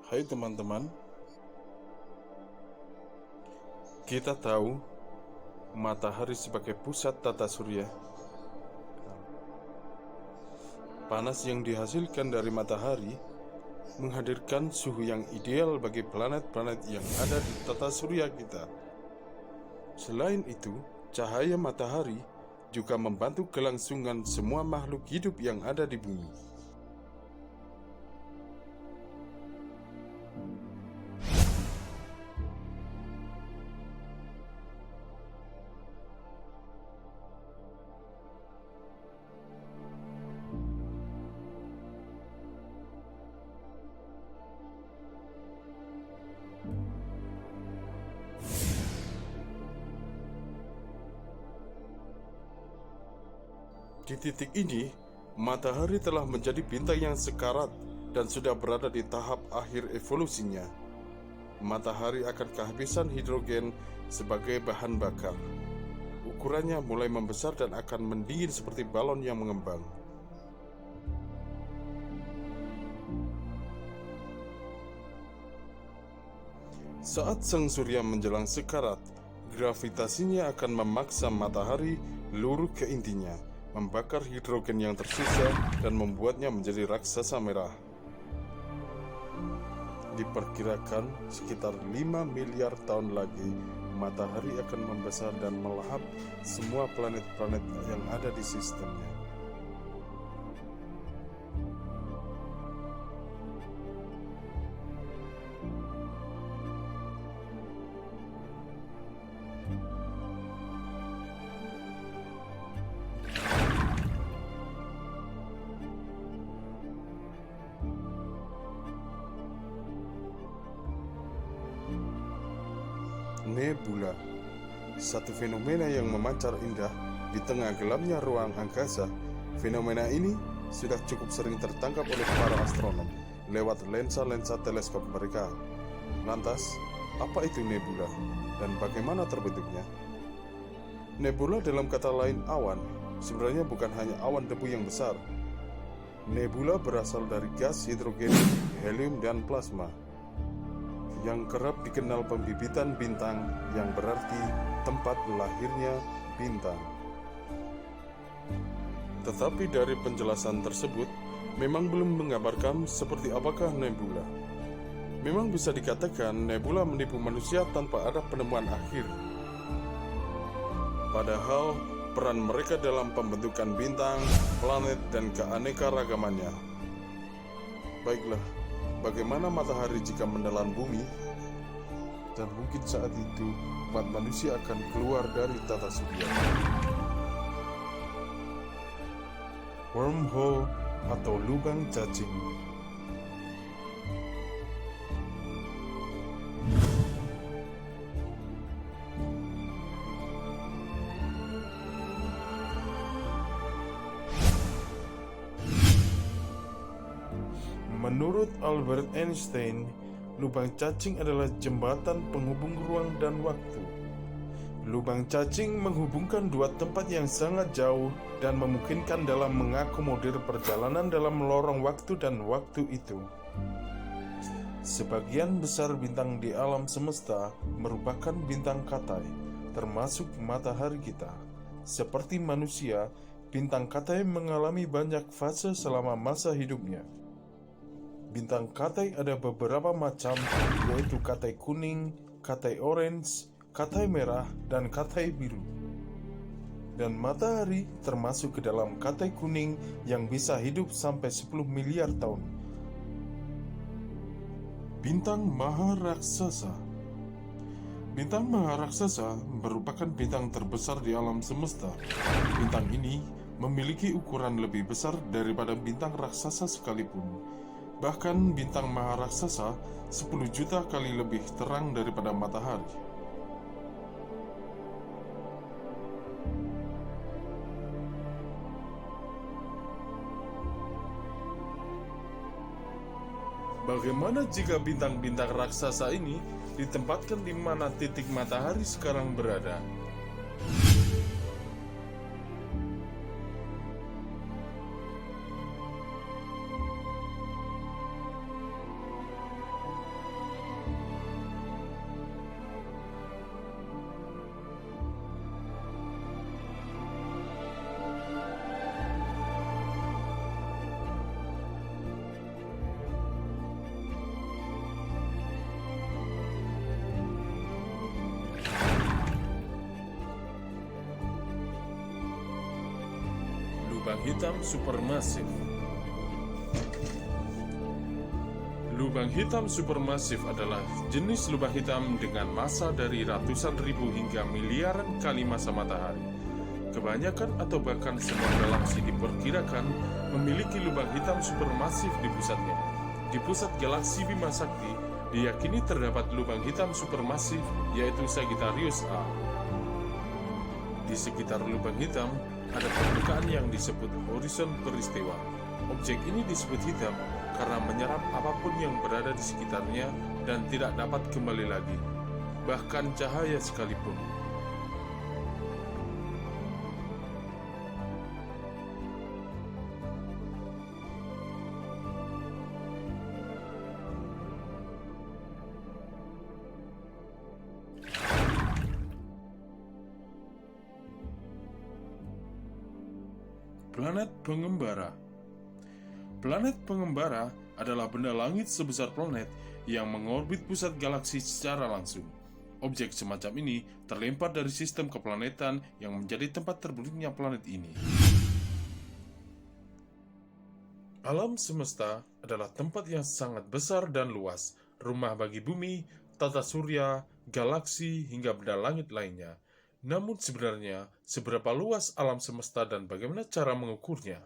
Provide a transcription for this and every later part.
Hai teman-teman, kita tahu matahari sebagai pusat tata surya. Panas yang dihasilkan dari matahari menghadirkan suhu yang ideal bagi planet-planet yang ada di tata surya kita. Selain itu, cahaya matahari juga membantu kelangsungan semua makhluk hidup yang ada di bumi. Di titik ini, matahari telah menjadi bintang yang sekarat dan sudah berada di tahap akhir evolusinya. Matahari akan kehabisan hidrogen sebagai bahan bakar. Ukurannya mulai membesar dan akan mendingin seperti balon yang mengembang. Saat sang surya menjelang sekarat, gravitasinya akan memaksa matahari lurus ke intinya, membakar hidrogen yang tersisa dan membuatnya menjadi raksasa merah. Diperkirakan sekitar 5 miliar tahun lagi, matahari akan membesar dan melahap semua planet-planet yang ada di sistemnya. Nebula, satu fenomena yang memancar indah di tengah gelapnya ruang angkasa. Fenomena ini sudah cukup sering tertangkap oleh para astronom lewat lensa-lensa teleskop mereka. Lantas, apa itu nebula dan bagaimana terbentuknya? Nebula dalam kata lain awan, sebenarnya bukan hanya awan debu yang besar. Nebula berasal dari gas hidrogen, helium, dan plasma yang kerap dikenal pembibitan bintang, yang berarti tempat lahirnya bintang. Tetapi dari penjelasan tersebut memang belum menggambarkan seperti apakah nebula. Memang bisa dikatakan nebula menipu manusia tanpa ada penemuan akhir. Padahal peran mereka dalam pembentukan bintang, planet, dan keanekaragamannya. Baiklah, bagaimana matahari jika menelan bumi? Dan mungkin saat itu umat manusia akan keluar dari tata surya. Wormhole atau lubang cacing. Menurut Albert Einstein, lubang cacing adalah jembatan penghubung ruang dan waktu. Lubang cacing menghubungkan dua tempat yang sangat jauh dan memungkinkan dalam mengakomodir perjalanan dalam lorong waktu dan waktu itu. Sebagian besar bintang di alam semesta merupakan bintang katai, termasuk matahari kita. Seperti manusia, bintang katai mengalami banyak fase selama masa hidupnya. Bintang katai ada beberapa macam, yaitu katai kuning, katai orange, katai merah, dan katai biru. Dan matahari termasuk ke dalam katai kuning yang bisa hidup sampai 10 miliar tahun. Bintang Maharaksasa. Bintang Maharaksasa merupakan bintang terbesar di alam semesta. Bintang ini memiliki ukuran lebih besar daripada bintang raksasa sekalipun. Bahkan bintang Maharaksasa 10 juta kali lebih terang daripada matahari. Bagaimana jika bintang-bintang raksasa ini ditempatkan di mana titik matahari sekarang berada? hitam supermasif. Lubang hitam supermasif adalah jenis lubang hitam dengan massa dari ratusan ribu hingga miliaran kali massa matahari. Kebanyakan atau bahkan semua galaksi diperkirakan memiliki lubang hitam supermasif di pusatnya. Di pusat galaksi Bima Sakti diyakini terdapat lubang hitam supermasif, yaitu Sagittarius A. Di sekitar lubang hitam ada permukaan yang disebut horizon peristiwa. Objek ini disebut hitam karena menyerap apapun yang berada di sekitarnya dan tidak dapat kembali lagi, bahkan cahaya sekalipun. Planet pengembara. Planet pengembara adalah benda langit sebesar planet yang mengorbit pusat galaksi secara langsung. Objek semacam ini terlempar dari sistem keplanetan yang menjadi tempat terbentuknya planet ini. Alam semesta adalah tempat yang sangat besar dan luas, rumah bagi bumi, tata surya, galaksi, hingga benda langit lainnya. Namun sebenarnya, seberapa luas alam semesta dan bagaimana cara mengukurnya?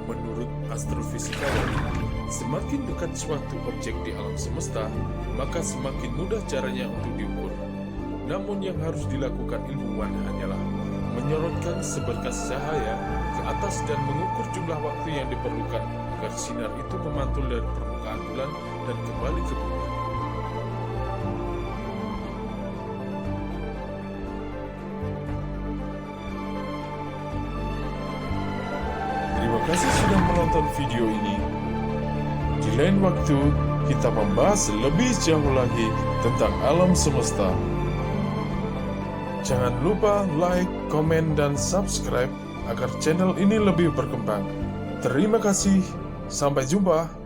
Menurut astrofisikawan, semakin dekat suatu objek di alam semesta, maka semakin mudah caranya untuk diukur. Namun yang harus dilakukan ilmuwan hanyalah menyorotkan seberkas cahaya ke atas dan mengukur jumlah waktu yang diperlukan agar sinar itu memantul dari permukaan bulan dan kembali ke bumi. Terima kasih sudah menonton video ini. Di lain waktu, kita membahas lebih jauh lagi tentang alam semesta. Jangan lupa like, komen, dan subscribe agar channel ini lebih berkembang. Terima kasih, sampai jumpa.